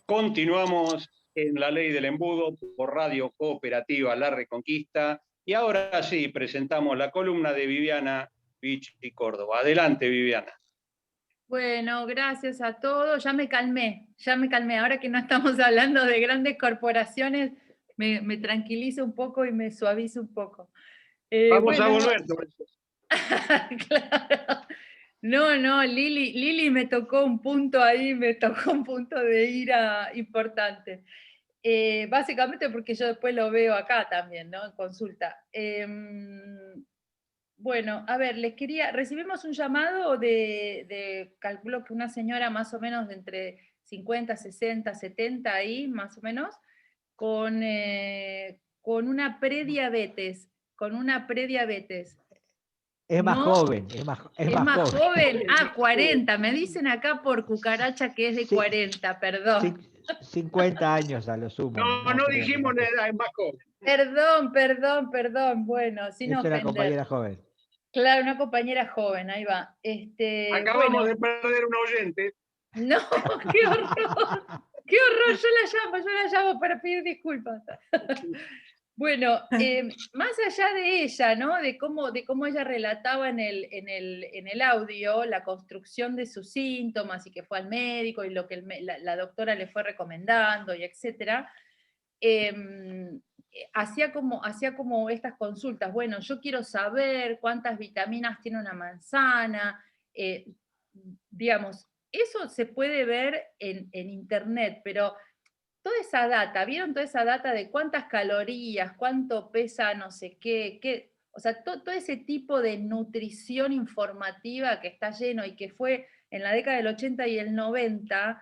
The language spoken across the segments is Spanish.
Continuamos en La Ley del Embudo por Radio Cooperativa La Reconquista y ahora sí presentamos la columna de Viviana Vichy Córdoba. Adelante, Viviana. Bueno, gracias a todos. Ya me calmé. Ahora que no estamos hablando de grandes corporaciones, me tranquilizo un poco y me suavizo un poco. Vamos a Bueno, volver sobre eso. claro. No, Lili me tocó un punto ahí, me tocó un punto de ira importante. Básicamente porque yo después lo veo acá también, ¿no? En consulta. Bueno, a ver, recibimos un llamado calculo que una señora más o menos de entre 50, 60, 70 ahí, más o menos, con una prediabetes, con una prediabetes. Es más No, joven, es es más más joven. joven. Ah, 40. Me dicen acá por cucaracha que es de Sí, 40, perdón. 50 años a lo sumo, No, no no creo que dijimos más la que... edad, es más joven. Perdón. Bueno, sin Es una ofender. compañera joven. Claro, una compañera joven, ahí va. Acabamos Bueno, de perder un oyente. no, qué horror, qué horror. Yo la llamo para pedir disculpas. Bueno, más allá de ella, ¿no? De cómo ella relataba en el audio la construcción de sus síntomas y que fue al médico y lo que la doctora le fue recomendando y etcétera, hacía como estas consultas. Bueno, yo quiero saber cuántas vitaminas tiene una manzana, eh, digamos, eso se puede ver en internet, pero toda esa data, ¿vieron toda esa data de cuántas calorías, cuánto pesa no sé qué? O sea, todo ese tipo de nutrición informativa que está lleno y que fue en la década del 80 y el 90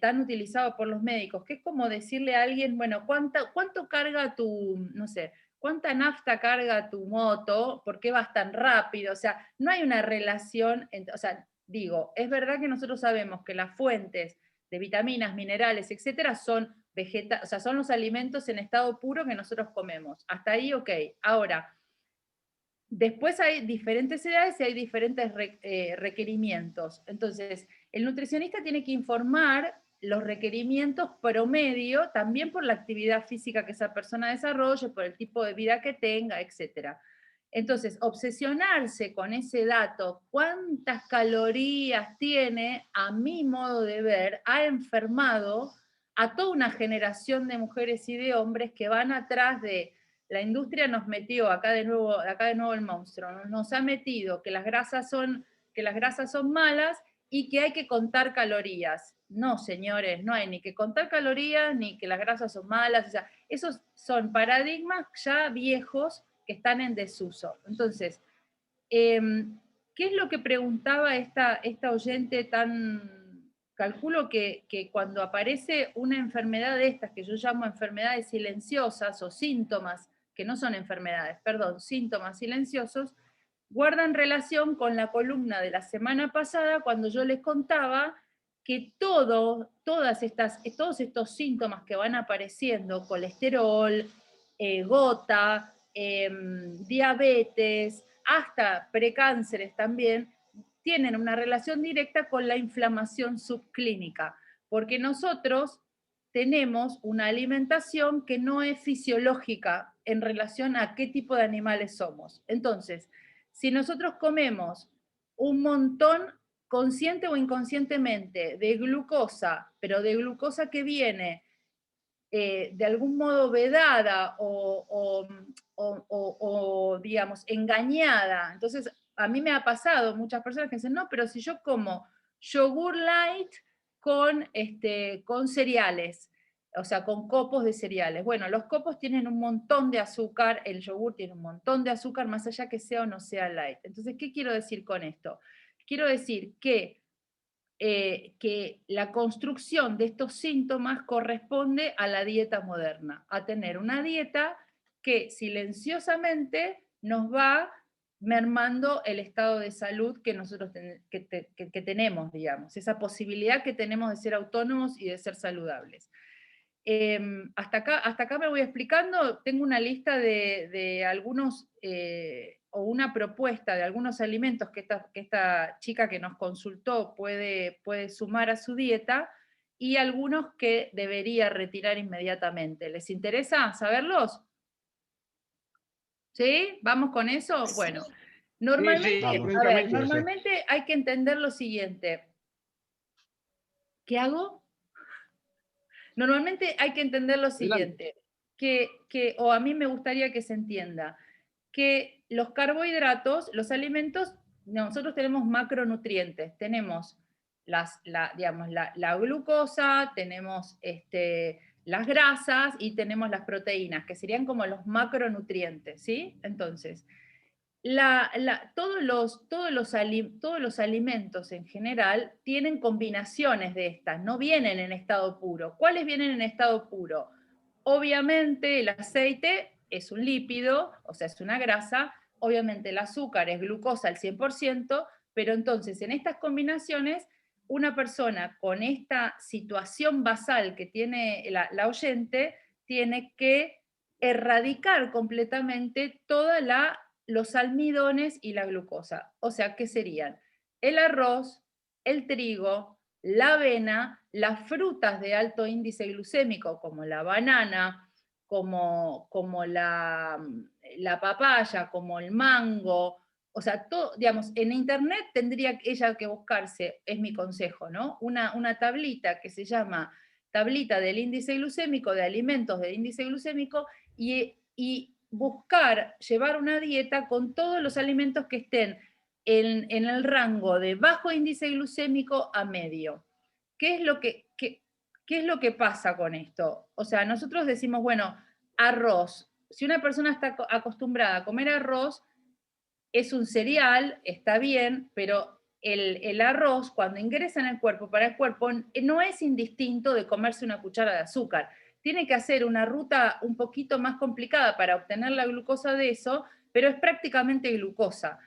tan utilizado por los médicos, que es como decirle a alguien, bueno, ¿cuánto carga no sé, cuánta nafta carga tu moto? ¿Por qué vas tan rápido? O sea, no hay una relación, o sea, digo, es verdad que nosotros sabemos que las fuentes de vitaminas, minerales, etcétera, o sea, son los alimentos en estado puro que nosotros comemos. Hasta ahí, ok. Ahora, después hay diferentes edades y hay diferentes requerimientos. Entonces, el nutricionista tiene que informar los requerimientos promedio, también por la actividad física que esa persona desarrolle, por el tipo de vida que tenga, etcétera. Entonces, obsesionarse con ese dato, cuántas calorías tiene, a mi modo de ver, ha enfermado a toda una generación de mujeres y de hombres que van atrás de la industria nos metió acá de nuevo el monstruo, nos ha metido que las grasas son malas y que hay que contar calorías. No, señores, no hay ni que contar calorías ni que las grasas son malas. O sea, esos son paradigmas ya viejos que están en desuso. Entonces, ¿qué es lo que preguntaba esta oyente tan... Calculo que cuando aparece una enfermedad de estas, que yo llamo enfermedades silenciosas o síntomas, que no son enfermedades, perdón, síntomas silenciosos, guardan relación con la columna de la semana pasada cuando yo les contaba que todos estos síntomas que van apareciendo, colesterol, gota, diabetes, hasta precánceres también, tienen una relación directa con la inflamación subclínica, porque nosotros tenemos una alimentación que no es fisiológica en relación a qué tipo de animales somos. Entonces, si nosotros comemos un montón, consciente o inconscientemente, de glucosa, pero de glucosa que viene de algún modo vedada o, digamos, engañada. Entonces, a mí me ha pasado muchas personas que dicen, no, pero si yo como yogur light con cereales, o sea, con copos de cereales. Bueno, los copos tienen un montón de azúcar, el yogur tiene un montón de azúcar, más allá que sea o no sea light. Entonces, ¿qué quiero decir con esto? Quiero decir que la construcción de estos síntomas corresponde a la dieta moderna, a tener una dieta que silenciosamente nos va mermando el estado de salud que nosotros que tenemos, digamos, esa posibilidad que tenemos de ser autónomos y de ser saludables. Hasta acá me voy explicando, tengo una lista de algunos, o una propuesta de algunos alimentos que esta chica que nos consultó puede sumar a su dieta, y algunos que debería retirar inmediatamente. ¿Les interesa saberlos? ¿Sí? ¿Vamos con eso? Bueno, normalmente, sí, a ver, francamente, normalmente hay que entender lo siguiente. ¿Qué hago? Normalmente hay que entender lo adelante. siguiente, o a mí me gustaría que se entienda, que los carbohidratos, los alimentos, nosotros tenemos macronutrientes, tenemos digamos, la glucosa, tenemos las grasas y tenemos las proteínas, que serían como los macronutrientes, ¿sí? Entonces, todos los alimentos en general tienen combinaciones de estas, no vienen en estado puro. ¿Cuáles vienen en estado puro? Obviamente el aceite es un lípido, o sea, es una grasa, obviamente el azúcar es glucosa al 100%, pero entonces en estas combinaciones, una persona con esta situación basal que tiene la oyente, tiene que erradicar completamente los almidones y la glucosa. O sea, ¿qué serían? El arroz, el trigo, la avena, las frutas de alto índice glucémico, como la banana, como la papaya, como el mango. O sea, todo, digamos, en internet tendría ella que buscarse, es mi consejo, ¿no? Una tablita que se llama tablita del índice glucémico, de alimentos del índice glucémico, y buscar, llevar una dieta con todos los alimentos que estén en el rango de bajo índice glucémico a medio. ¿Qué es lo que pasa con esto? O sea, nosotros decimos, bueno, arroz. Si una persona está acostumbrada a comer arroz, es un cereal, está bien, pero el arroz, cuando ingresa en el cuerpo, para el cuerpo, no es indistinto de comerse una cuchara de azúcar. Tiene que hacer una ruta un poquito más complicada para obtener la glucosa de eso, pero es prácticamente glucosa.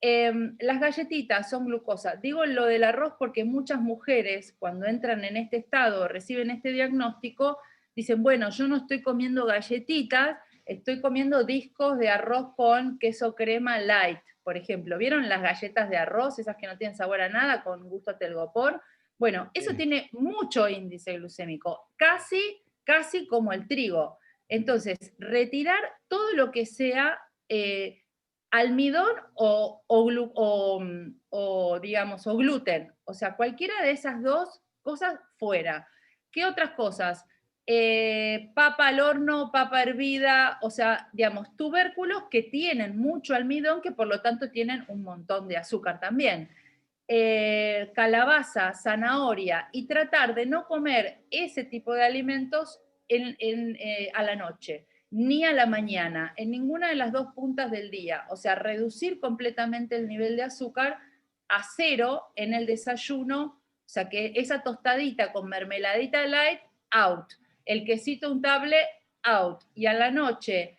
Las galletitas son glucosa. Digo lo del arroz porque muchas mujeres, cuando entran en este estado, reciben este diagnóstico, dicen, bueno, yo no estoy comiendo galletitas, estoy comiendo discos de arroz con queso crema light, por ejemplo. ¿Vieron las galletas de arroz, esas que no tienen sabor a nada, con gusto a telgopor? Bueno, eso tiene mucho índice glucémico, casi como el trigo. Entonces, retirar todo lo que sea almidón digamos, o gluten. O sea, cualquiera de esas dos cosas fuera. ¿Qué otras cosas? Papa al horno, papa hervida, o sea, digamos, tubérculos que tienen mucho almidón, que por lo tanto tienen un montón de azúcar también. Calabaza, zanahoria, y tratar de no comer ese tipo de alimentos a la noche, ni a la mañana, en ninguna de las dos puntas del día. O sea, reducir completamente el nivel de azúcar a cero en el desayuno, o sea, que esa tostadita con mermeladita light, out. El quesito untable, out. Y a la noche,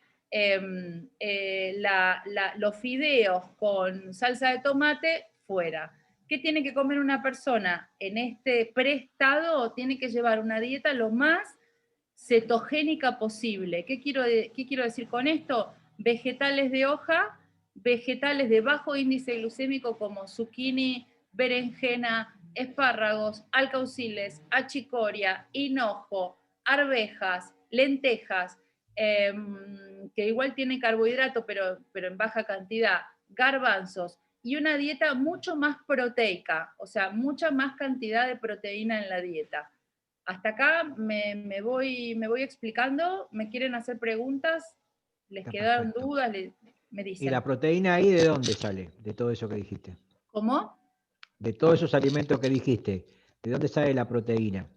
los fideos con salsa de tomate, fuera. ¿Qué tiene que comer una persona en este preestado? Tiene que llevar una dieta lo más cetogénica posible. ¿Qué quiero decir con esto? Vegetales de hoja, vegetales de bajo índice glucémico como zucchini, berenjena, espárragos, alcauciles, achicoria, hinojo, arvejas, lentejas, que igual tienen carbohidrato, pero en baja cantidad, garbanzos, y una dieta mucho más proteica, o sea, mucha más cantidad de proteína en la dieta. Hasta acá me voy explicando. ¿Me quieren hacer preguntas? ¿Les Está quedaron perfecto. dudas? Me ¿Y la dicen. proteína ahí de dónde sale? De todo eso que dijiste. ¿Cómo? De todos esos alimentos que dijiste, ¿de dónde sale la proteína?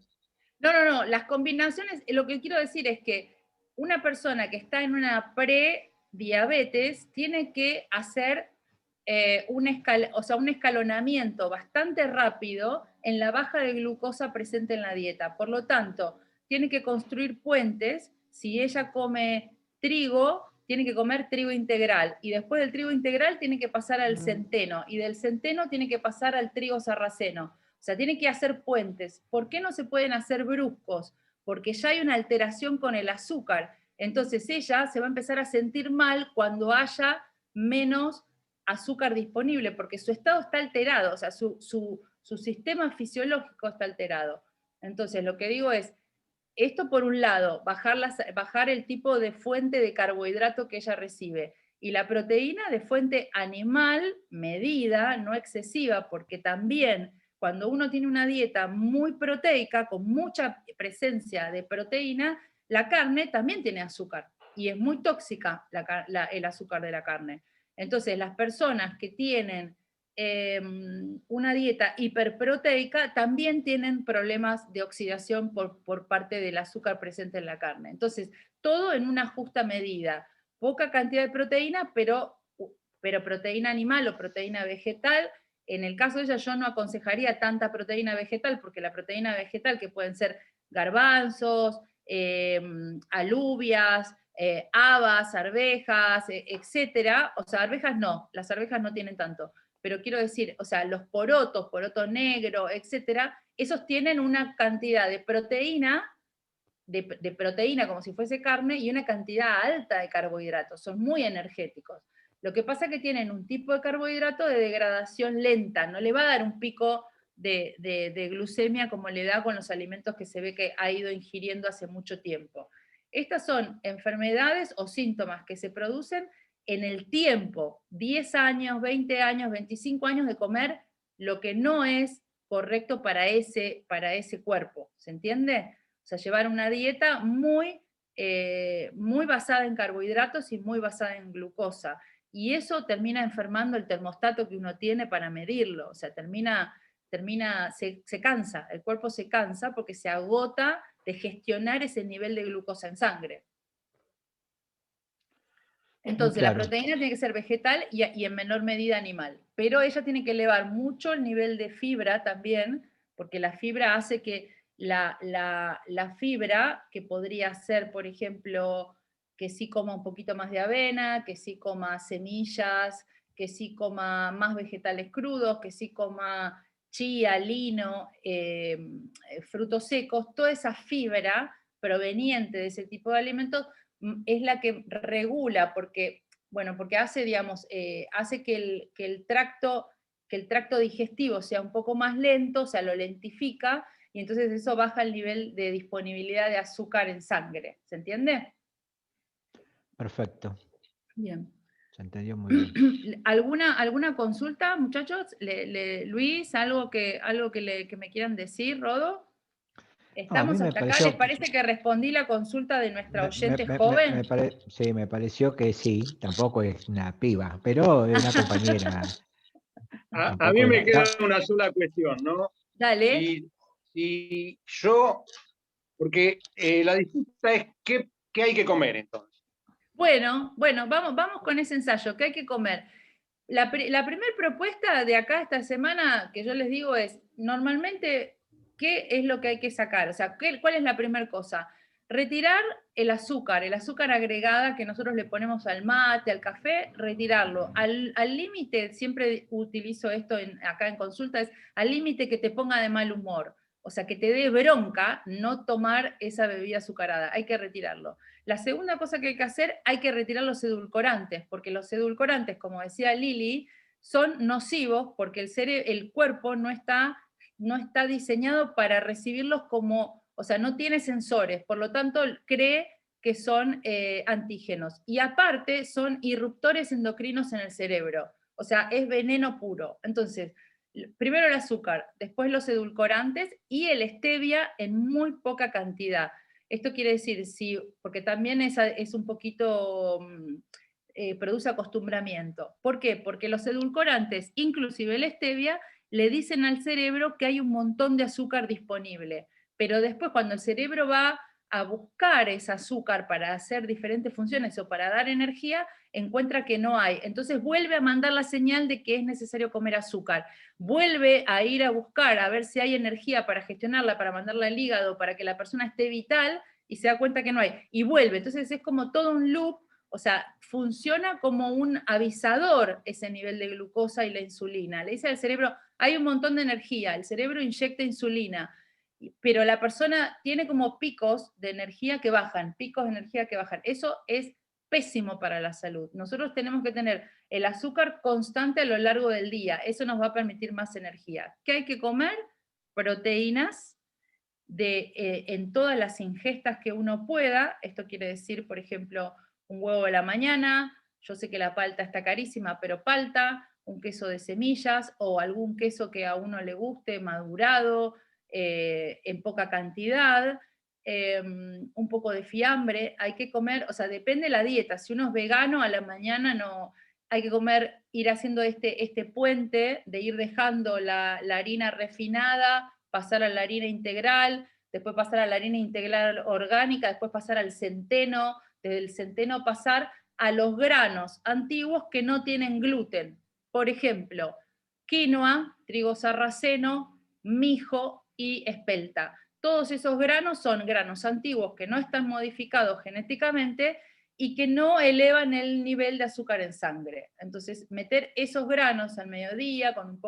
No. Las combinaciones, lo que quiero decir es que una persona que está en una prediabetes tiene que hacer un escalonamiento bastante rápido en la baja de glucosa presente en la dieta. Por lo tanto, tiene que construir puentes. Si ella come trigo, tiene que comer trigo integral. Y después del trigo integral tiene que pasar al centeno. Y del centeno tiene que pasar al trigo sarraceno. O sea, tiene que hacer puentes. ¿Por qué no se pueden hacer bruscos? Porque ya hay una alteración con el azúcar. Entonces ella se va a empezar a sentir mal cuando haya menos azúcar disponible, porque su estado está alterado, o sea, su sistema fisiológico está alterado. Entonces, lo que digo es, esto por un lado, bajar el tipo de fuente de carbohidrato que ella recibe. Y la proteína de fuente animal, medida, no excesiva, porque también cuando uno tiene una dieta muy proteica, con mucha presencia de proteína, la carne también tiene azúcar. Y es muy tóxica el azúcar de la carne. Entonces, las personas que tienen una dieta hiperproteica también tienen problemas de oxidación por parte del azúcar presente en la carne. Entonces, todo en una justa medida. Poca cantidad de proteína, pero proteína animal o proteína vegetal. En el caso de ella, yo no aconsejaría tanta proteína vegetal, porque la proteína vegetal, que pueden ser garbanzos, alubias, habas, arvejas, etcétera. O sea, arvejas no, las arvejas no tienen tanto. Pero quiero decir, o sea, los porotos, poroto negro, etcétera, esos tienen una cantidad de proteína como si fuese carne, y una cantidad alta de carbohidratos, son muy energéticos. Lo que pasa es que tienen un tipo de carbohidrato de degradación lenta, no le va a dar un pico de glucemia como le da con los alimentos que se ve que ha ido ingiriendo hace mucho tiempo. Estas son enfermedades o síntomas que se producen en el tiempo, 10 años, 20 años, 25 años de comer lo que no es correcto para ese cuerpo, ¿se entiende? O sea, llevar una dieta muy basada en carbohidratos y muy basada en glucosa. Y eso termina enfermando el termostato que uno tiene para medirlo. O sea, se cansa, el cuerpo se cansa porque se agota de gestionar ese nivel de glucosa en sangre. Entonces, claro. La proteína tiene que ser vegetal y en menor medida animal. Pero ella tiene que elevar mucho el nivel de fibra también, porque la fibra hace que la fibra, que podría ser, por ejemplo, que sí coma un poquito más de avena, que sí coma semillas, que sí coma más vegetales crudos, que sí coma chía, lino, frutos secos, toda esa fibra proveniente de ese tipo de alimentos es la que regula, porque hace, digamos, hace que el tracto digestivo sea un poco más lento, o sea, lo lentifica, y entonces eso baja el nivel de disponibilidad de azúcar en sangre. ¿Se entiende? Perfecto. Bien. Se entendió muy bien. ¿Alguna consulta, muchachos? Luis, algo que me quieran decir, Rodo? ¿Estamos hasta acá? ¿Les parece que respondí la consulta de nuestra oyente joven? Sí, me pareció que sí, tampoco es una piba, pero es una compañera. A mí me queda una sola cuestión, ¿no? Dale. Si yo, porque la disputa es qué hay que comer entonces. Bueno, vamos con ese ensayo, ¿qué hay que comer? La primera propuesta de acá esta semana que yo les digo es, normalmente, ¿qué es lo que hay que sacar? O sea, ¿cuál es la primera cosa? Retirar el azúcar agregada que nosotros le ponemos al mate, al café, retirarlo. Al límite, siempre utilizo esto acá en consulta, es al límite que te ponga de mal humor. O sea, que te dé bronca no tomar esa bebida azucarada, hay que retirarlo. La segunda cosa que hay que hacer, hay que retirar los edulcorantes, porque los edulcorantes, como decía Lili, son nocivos porque el cuerpo no está diseñado para recibirlos como, o sea, no tiene sensores, por lo tanto cree que son antígenos. Y aparte son irruptores endocrinos en el cerebro, o sea, es veneno puro. Entonces, primero el azúcar, después los edulcorantes y el stevia en muy poca cantidad. Esto quiere decir, sí, porque también es un poquito, produce acostumbramiento. ¿Por qué? Porque los edulcorantes, inclusive el stevia, le dicen al cerebro que hay un montón de azúcar disponible. Pero después cuando el cerebro va a buscar ese azúcar para hacer diferentes funciones o para dar energía, encuentra que no hay. Entonces vuelve a mandar la señal de que es necesario comer azúcar. Vuelve a ir a buscar, a ver si hay energía para gestionarla, para mandarla al hígado, para que la persona esté vital, y se da cuenta que no hay. Y vuelve. Entonces es como todo un loop, o sea, funciona como un avisador ese nivel de glucosa y la insulina. Le dice al cerebro, hay un montón de energía, el cerebro inyecta insulina, pero la persona tiene como picos de energía que bajan, picos de energía que bajan. Eso es pésimo para la salud. Nosotros tenemos que tener el azúcar constante a lo largo del día. Eso nos va a permitir más energía. ¿Qué hay que comer? Proteínas, en todas las ingestas que uno pueda. Esto quiere decir, por ejemplo, un huevo de la mañana, yo sé que la palta está carísima, pero palta, un queso de semillas o algún queso que a uno le guste, madurado, en poca cantidad, un poco de fiambre. Hay que comer, o sea, depende de la dieta. Si uno es vegano, a la mañana no, hay que comer, ir haciendo este puente de ir dejando la harina refinada, pasar a la harina integral, después pasar a la harina integral orgánica, después pasar al centeno, desde el centeno pasar a los granos antiguos que no tienen gluten. Por ejemplo, quinoa, trigo sarraceno, mijo y espelta. Todos esos granos son granos antiguos que no están modificados genéticamente y que no elevan el nivel de azúcar en sangre. Entonces, meter esos granos al mediodía con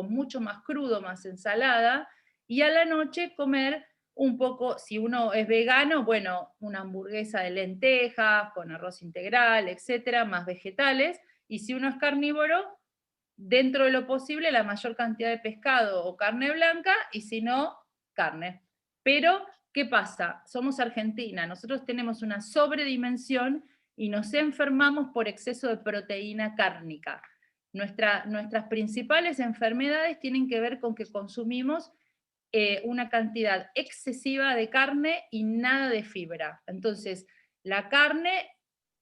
mucho más crudo, más ensalada, y a la noche comer un poco, si uno es vegano, bueno, una hamburguesa de lentejas, con arroz integral, etcétera, más vegetales, y si uno es carnívoro, dentro de lo posible, la mayor cantidad de pescado o carne blanca, y si no, carne. Pero, ¿qué pasa? Somos Argentina, nosotros tenemos una sobredimensión y nos enfermamos por exceso de proteína cárnica. Nuestras principales enfermedades tienen que ver con que consumimos una cantidad excesiva de carne y nada de fibra. Entonces, la carne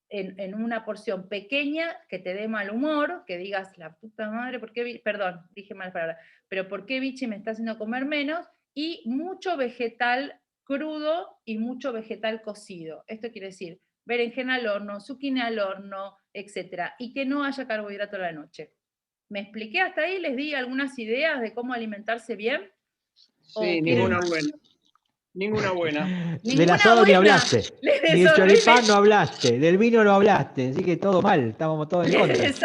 en una porción pequeña que te dé mal humor, que digas, la puta madre, ¿por qué? Perdón, dije mal palabra, pero ¿por qué Vichy me está haciendo comer menos? Y mucho vegetal crudo y mucho vegetal cocido. Esto quiere decir berenjena al horno, zucchini al horno, etc. Y que no haya carbohidrato a la noche. ¿Me expliqué hasta ahí? ¿Les di algunas ideas de cómo alimentarse bien? Sí, ninguna buena. Ninguna buena. Del asado ni hablaste. Ni del choripán no hablaste. Del vino no hablaste. Así que todo mal. Estábamos todos en contra. Les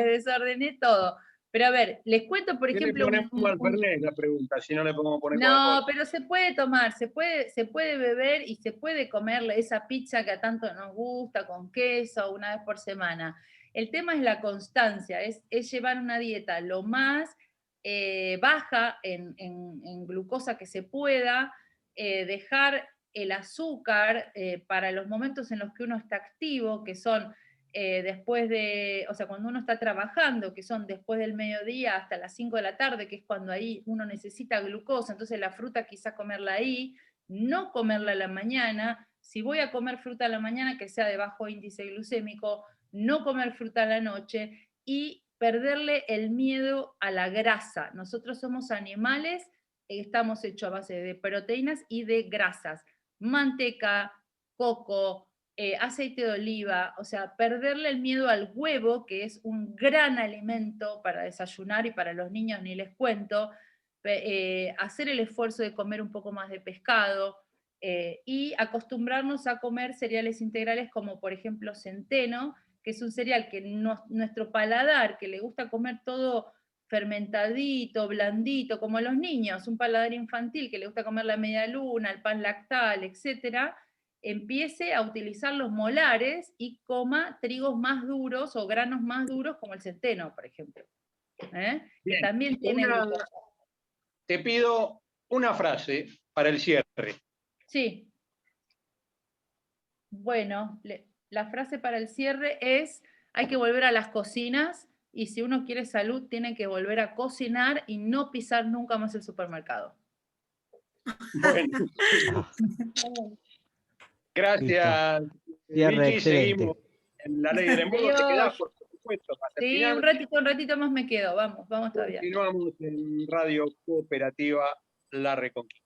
desordené todo. Pero a ver, les cuento, por ejemplo... ¿Qué le ponemos al Fernet? La pregunta, si no le podemos poner No, pero se puede tomar, se puede beber y se puede comer esa pizza que a tanto nos gusta, con queso, una vez por semana. El tema es la constancia, es llevar una dieta lo más baja en glucosa que se pueda, dejar el azúcar para los momentos en los que uno está activo, que son después de, o sea, cuando uno está trabajando, que son después del mediodía hasta las 5 de la tarde, que es cuando ahí uno necesita glucosa, entonces la fruta quizás comerla ahí, no comerla a la mañana. Si voy a comer fruta a la mañana, que sea de bajo índice glucémico, no comer fruta a la noche y perderle el miedo a la grasa. Nosotros somos animales, estamos hechos a base de proteínas y de grasas. Manteca, coco, aceite de oliva, o sea, perderle el miedo al huevo, que es un gran alimento para desayunar y para los niños ni les cuento, hacer el esfuerzo de comer un poco más de pescado y acostumbrarnos a comer cereales integrales como por ejemplo centeno, que es un cereal que nuestro paladar, que le gusta comer todo fermentadito, blandito, como a los niños, un paladar infantil que le gusta comer la media luna, el pan lactal, etcétera, empiece a utilizar los molares y coma trigos más duros o granos más duros como el centeno, por ejemplo. Que también tiene glucosa. Te pido una frase para el cierre. Sí. Bueno, la frase para el cierre es: hay que volver a las cocinas y si uno quiere salud tiene que volver a cocinar y no pisar nunca más el supermercado. Bueno. Gracias, Vichy. Seguimos en la ley del embudo. ¿Te quedás, por supuesto? Sí, un ratito más me quedo. Vamos todavía. Continuamos en Radio Cooperativa La Reconquista.